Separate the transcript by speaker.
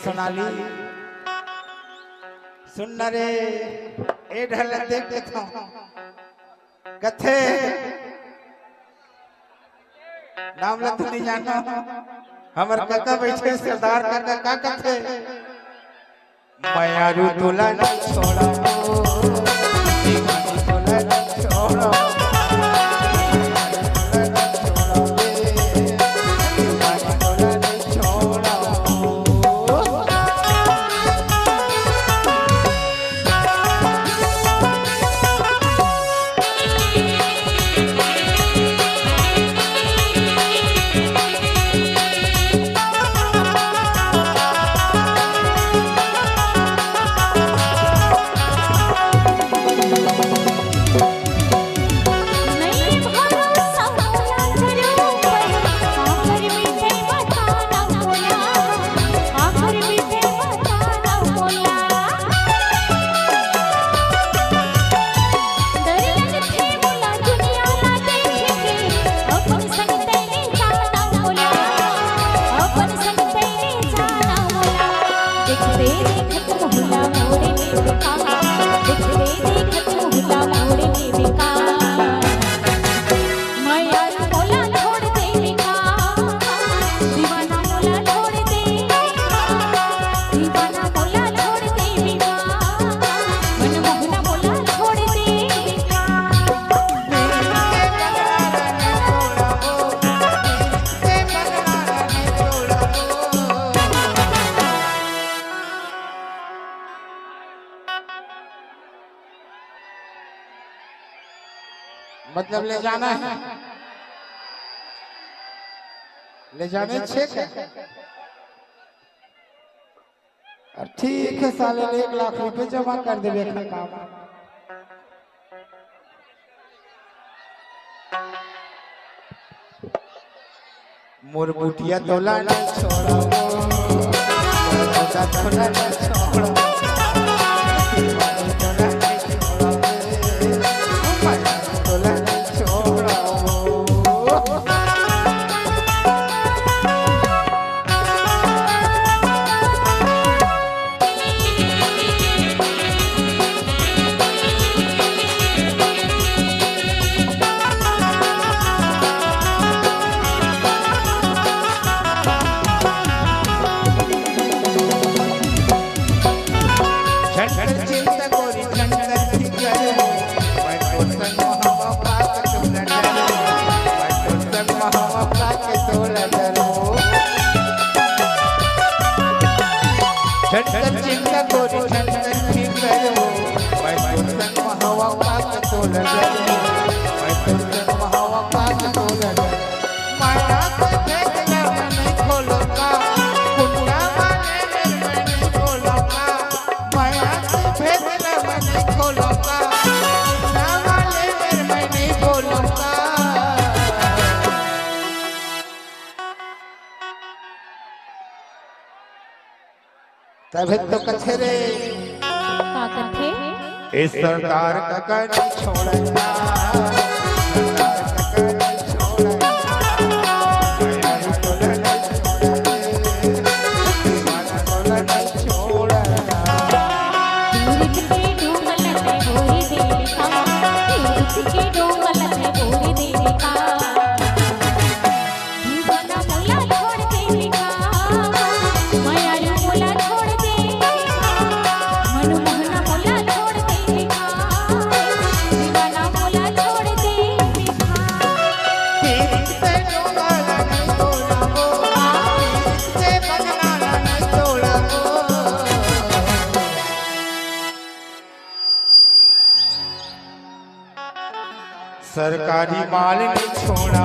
Speaker 1: सोनाली सुन रे ए ढल देख देखो कथे नाम लत नहीं जानो हमर काका बैठे सरदार काका का कथे मायारू तोला न छोड़ा दीवानी तोला न छोड़ा मतलब ले जाना है ले जाने छे और ठीक है साले 1 लाख रुपए जमा कर देवे का काम मोर बुटिया तोला न छोड़ा मोर तोला न छोड़ा चिंता कोरी ठंडन की करो मैं तो संग हवा पाक तो लगे मैं तो संग हवा पाक तो लगे माया से देखना नहीं खोलो का कुंडा वाले में नहीं खोलो का माया से देखना नहीं खोलो का कुंडा वाले में नहीं खोलो का तभी तो कथे रे
Speaker 2: का कथे
Speaker 1: इस सरकार का कर छोड़ना सरकारी माल नहीं छोड़ा